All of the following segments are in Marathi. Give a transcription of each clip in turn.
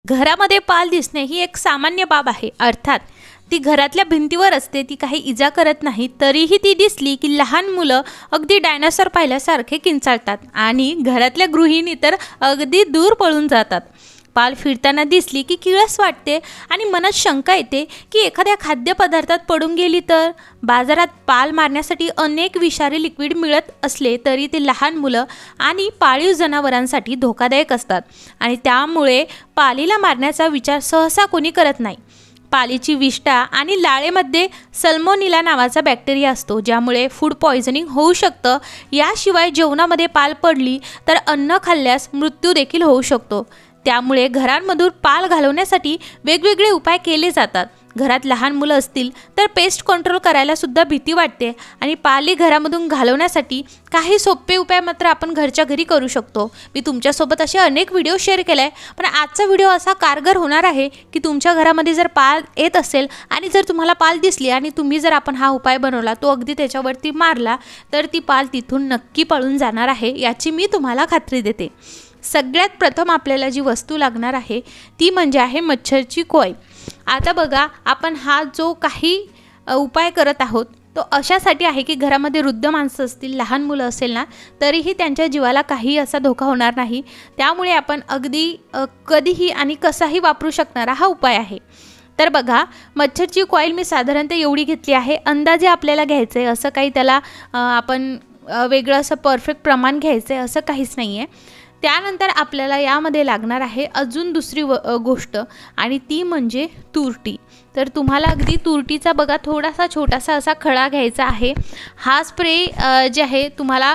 घरामध्ये पाल दिसणे ही एक सामान्य बाब आहे. अर्थात ती घरातल्या भिंतीवर असते, ती काही इजा करत नाही. तरीही ती दिसली की लहान मुलं अगदी डायनासोर पाहिल्यासारखे किंचाळतात आणि घरातल्या गृहिणी तर अगदी दूर पळून जातात. पाल फिरताना दिसली की किळस वाटते आणि मनात शंका येते की एखाद्या खाद्यपदार्थात पडून गेली तर. बाजारात पाल मारण्यासाठी अनेक विषारी लिक्विड मिळत असले तरी ते लहान मुलं आणि पाळीव जनावरांसाठी धोकादायक असतात आणि त्यामुळे पालीला मारण्याचा विचार सहसा कोणी करत नाही. पालीची विष्ठा आणि लाळेमध्ये सल्मोनिला नावाचा बॅक्टेरिया असतो, ज्यामुळे फूड पॉयझनिंग होऊ शकतं. याशिवाय जेवणामध्ये पाल पडली तर अन्न खाल्ल्यास मृत्यू देखील होऊ शकतो. त्यामुळे घरांमधून पाल घालवण्यासाठी वेगवेगळे उपाय केले जातात. घरात लहान मुलं असतील तर पेस्ट कंट्रोल करायला सुद्धा भीती वाटते आणि पाली घरामधून घालवण्यासाठी काही सोपे उपाय मात्र आपण घरच्या घरी करू शकतो. मी तुमच्यासोबत असे अनेक व्हिडिओ शेअर केले आहे, पण आजचा व्हिडिओ असा कारगर होणार आहे की तुमच्या घरामध्ये जर पाल येत असेल आणि जर तुम्हाला पाल दिसली आणि तुम्ही जर आपण हा उपाय बनवला, तो अगदी त्याच्यावरती मारला, तर ती पाल तिथून नक्की पळून जाणार आहे, याची मी तुम्हाला खात्री देते. सगळ्यात प्रथम आपल्याला जी वस्तू लागणार आहे ती म्हणजे आहे मच्छरची कॉईल. आता बघा, आपण हा जो काही उपाय करत आहोत तो अशासाठी आहे की घरामध्ये वृद्ध माणसं असतील, लहान मुलं असेल ना, तरीही त्यांच्या जीवाला काही असा धोका होणार नाही. त्यामुळे आपण अगदी कधीही आणि कसाही वापरू शकणारा हा उपाय आहे. तर बघा, मच्छरची कॉईल मी साधारणतः एवढी घेतली आहे. अंदाजे आपल्याला घ्यायचं आहे, असं काही त्याला आपण वेगळं असं परफेक्ट प्रमाण घ्यायचं आहे असं काहीच नाही आहे. त्यानंतर आपल्याला यामध्ये लागणार आहे अजून दुसरी गोष्ट, आणि ती म्हणजे तुरटी. तर तुम्हाला अगदी तुरटीचा बघा थोडासा छोटासा असा खडा घ्यायचा आहे. हा स्प्रे जे आहे तुम्हाला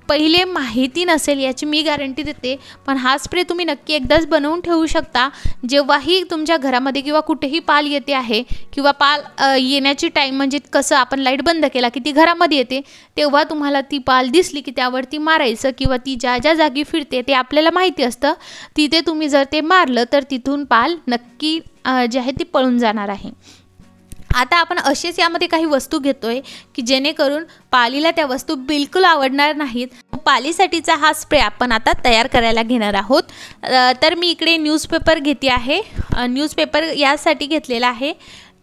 पहिले माहिती नसेल याची मी गॅरंटी देते, पण हा स्प्रे तुम्ही नक्की एकदाच बनवून ठेवू शकता. जेव्हाही तुमच्या घरामध्ये किंवा कुठेही पाल येते आहे किंवा पाल येण्याची टाईम म्हणजे कसं आपण लाईट बंद केला की ती घरामध्ये येते, तेव्हा तुम्हाला ती पाल दिसली की त्यावरती मारायचं किंवा ती ज्या ज्या जागी फिरते ते आपल्याला माहिती असतं, तिथे तुम्ही जर ते मारलं तर तिथून पाल नक्की जे आहे ती पळून जाणार आहे. आता आपण असेच यामध्ये काही वस्तू घेतोय की जेणेकरून पालीला त्या वस्तू बिलकुल आवडणार नाहीत. पालीसाठीचा हा स्प्रे आपण आता तयार करायला घेणार आहोत. तर मी इकडे न्यूजपेपर घेते आहे. न्यूजपेपर यासाठी घेतलेला आहे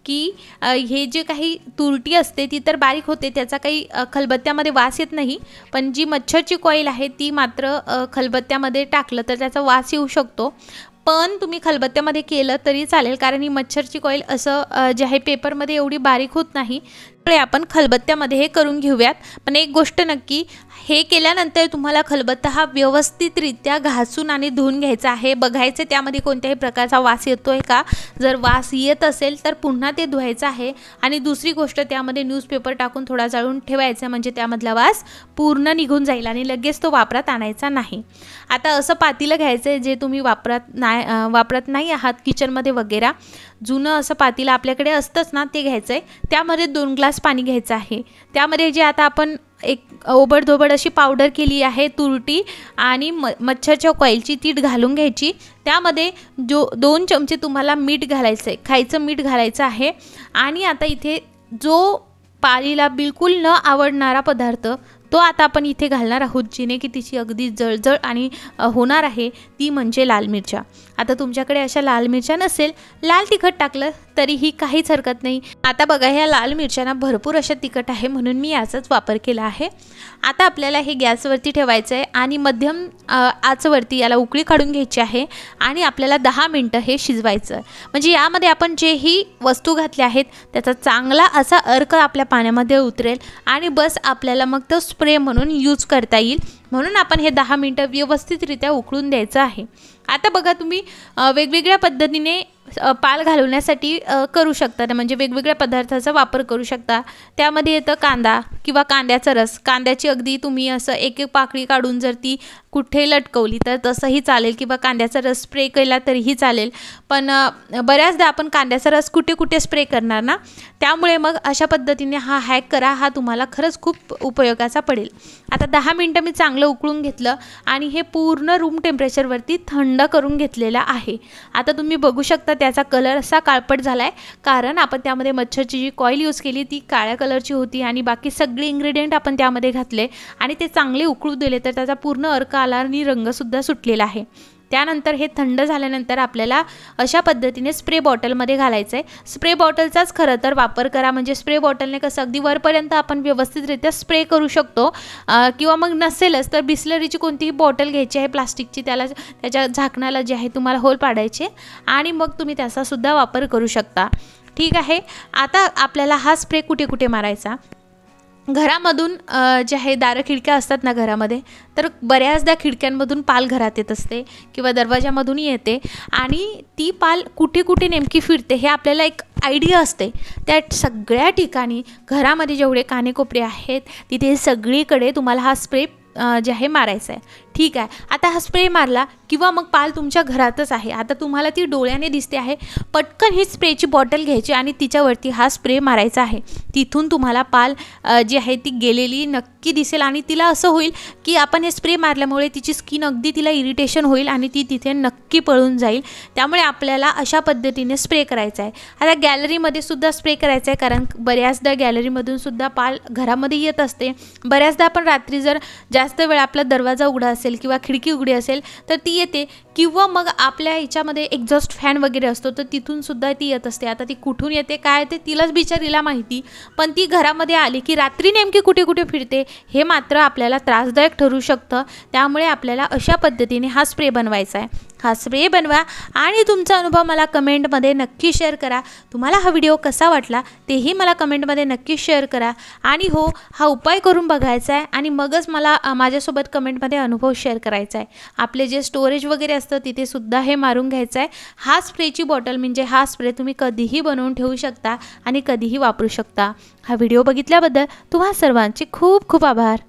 की हे जे काही तुरटी असते ती तर बारीक होते, त्याचा काही खलबत्त्यामध्ये वास येत नाही, पण जी मच्छरची कॉईल आहे ती मात्र खलबत्त्यामध्ये टाकलं तर त्याचा वास येऊ शकतो. पण तुम्ही खलबत्त्यामध्ये केलं तरी चालेल, कारण ही मच्छरची कॉईल असं जे आहे पेपरमध्ये एवढी बारीक होत नाही. त्यामुळे आपण खलबत्त्यामध्ये हे करून घेऊयात. पण एक गोष्ट नक्की, हे केल्यानंतर तुम्हाला खलबत्ता हा व्यवस्थितरित्या घासून आणि धुवून घ्यायचा आहे. बघायचं त्यामध्ये कोणत्याही प्रकारचा वास येतोय का. जर वास येत असेल तर पुन्हा ते धुवायचं आहे. आणि दुसरी गोष्ट, त्यामध्ये न्यूजपेपर टाकून थोडा जाळून ठेवायचा, म्हणजे त्यामधला वास पूर्ण निघून जाईल आणि लगेच तो वापरात आणायचा नाही. आता असं पातेलं घ्यायचं आहे जे तुम्ही वापरत नाही आहात किचनमध्ये वगैरे. जुनं असं पातेलं आपल्याकडे असतंच ना, ते घ्यायचं आहे. त्यामध्ये 2 ग्लास पाणी घ्यायचं आहे. त्यामध्ये जे आता आपण एक ओबडधोबड अशी पावडर केली आहे तुरटी आणि मच्छरच्या कॉईलची, ती घालून घ्यायची. त्यामध्ये 2 चमचे तुम्हाला मीठ घालायचं आहे, खायचं मीठ घालायचं आहे. आणि आता इथे जो पालीला बिलकुल न आवडणारा पदार्थ तो आता आपण इथे घालणार आहोत, जिने की तिची अगदी जळजळ आणि होणार आहे, ती म्हणजे लाल मिरच्या. आता तुमच्याकडे अशा लाल मिरच्या नसेल, लाल तिखट टाकलं तरीही काहीच हरकत नाही. आता बघा, ह्या लाल मिरच्यांना भरपूर अशा तिखट आहे म्हणून मी याचाच वापर केला आहे. आता आपल्याला हे गॅसवरती ठेवायचं आहे आणि मध्यम आचवरती याला उकळी काढून घ्यायची आहे आणि आपल्याला 10 मिनटं हे शिजवायचं आहे. म्हणजे यामध्ये आपण जेही वस्तू घातल्या आहेत त्याचा चांगला असा अर्क आपल्या पाण्यामध्ये उतरेल आणि बस आपल्याला मग तो स्प्रे म्हणून यूज करता येईल. म्हणून आपण हे 10 मिनटं व्यवस्थितरित्या उकळून द्यायचं आहे. आता बघा, तुम्ही वेगवेगळ्या पद्धतीने पाल घालवण्यासाठी करू शकता, म्हणजे वेगवेगळ्या पदार्थाचा वापर करू शकता. त्यामध्ये येतं कांदा किंवा कांद्याचा रस. कांद्याची अगदी तुम्ही असं एक पाकळी काढून जर ती कुठे लटकवली तर तसंही चालेल, किंवा कांद्याचा रस स्प्रे केला तरीही चालेल. पण बऱ्याचदा आपण कांद्याचा रस कुठे कुठे स्प्रे करणार ना, त्यामुळे मग अशा पद्धतीने हा हॅक करा, हा तुम्हाला खरंच खूप उपयोगाचा पडेल. आता 10 मिनटं मी चांगलं उकळून घेतलं आणि हे पूर्ण रूम टेम्परेचरवरती थंड करून घेतलेलं आहे. आता तुम्ही बघू शकता त्याचा कलर असा काळपट झाला आहे, कारण आपण त्यामध्ये मच्छरची जी कॉईल यूज केली ती काळ्या कलरची होती आणि बाकी सगळे इन्ग्रेडियंट आपण त्यामध्ये घातले आणि ते चांगले उकळू दिले तर त्याचा पूर्ण अर्क आला आणि रंगसुद्धा सुटलेला आहे. त्यानंतर हे थंड झाल्यानंतर आपल्याला अशा पद्धतीने स्प्रे बॉटलमध्ये घालायचं आहे। स्प्रे बॉटलचाच खरं तर वापर करा, म्हणजे स्प्रे बॉटलने कसं अगदी वरपर्यंत आपण व्यवस्थितरित्या स्प्रे करू शकतो। किंवा मग नसेलच तर बिस्लरीची कोणतीही बॉटल घ्यायची आहे प्लास्टिकची, त्याच्या झाकणाला जे आहे तुम्हाला होल पाडायचे आणि मग तुम्ही त्याचा सुद्धा वापर करू शकता। ठीक आहे, आता आपल्याला हा स्प्रे कुठे कुठे मारायचा, घरामधून जे आहे दारं खिडक्या असतात ना घरामध्ये, तर बऱ्याचदा खिडक्यांमधून पाल घरात येत असते किंवा दरवाजामधूनही येते आणि ती पाल कुठे कुठे नेमकी फिरते हे आपल्याला एक आयडिया असते। त्या सगळ्या ठिकाणी घरामध्ये जेवढे कानेकोपरे आहेत तिथे सगळीकडे तुम्हाला हा स्प्रे जे आहे मारायचा आहे। ठीक आहे, आता हा स्प्रे मारला किंवा मग पाल तुमच्या घरातच आहे, आता तुम्हाला ती डोळ्याने दिसते आहे, पटकन ही स्प्रेची बॉटल घ्यायची आणि तिच्यावरती हा स्प्रे मारायचा आहे। तिथून तुम्हाला पाल जी आहे ती गेलेली नक्की दिसेल आणि तिला असं होईल की आपण हे स्प्रे मारल्यामुळे तिची स्किन अगदी तिला इरिटेशन होईल आणि ती तिथे नक्की पळून जाईल। त्यामुळे आपल्याला अशा पद्धतीने स्प्रे करायचा आहे। आता गॅलरीमध्ये सुद्धा स्प्रे करायचा आहे, कारण बऱ्याचदा गॅलरीमधून सुद्धा पाल घरामध्ये येत असते। बऱ्याचदा आपण रात्री जर जास्त वेळ आपला दरवाजा उघडा असेल किंवा खिडकी उघडी असेल तर ती येते, किंवा मग आपल्या ह्याच्यामध्ये एक्झॉस्ट फॅन वगैरे असतो तर तिथून सुद्धा ती येत असते। आता ती कुठून येते काय ते तिलाच बिचारीला माहिती, पण ती घरामध्ये आली की रात्री नेमकी कुठे कुठे फिरते हे मात्र आपल्याला त्रासदायक ठरू शकतं। त्यामुळे आपल्याला अशा पद्धतीने हा स्प्रे बनवायचा आहे। हा स्प्रे बनवा आणि तुमचा अनुभव मला कमेंटमध्ये नक्की शेअर करा। तुम्हाला हा व्हिडिओ कसा वाटला तेही मला कमेंटमध्ये नक्की शेअर करा आणि हो, हा उपाय करून बघायचा आहे आणि मगच मला माझ्यासोबत कमेंटमध्ये अनुभव शेअर करायचा आहे। आपले जे स्टोरेज वगैरे असतं तिथे सुद्धा हे मारून घ्यायचं आहे। हा स्प्रेची बॉटल म्हणजे हा स्प्रे तुम्ही कधीही बनवून ठेवू शकता आणि कधीही वापरू शकता। हा व्हिडिओ बघितल्याबद्दल तुम्हा सर्वांचे खूप खूप आभार।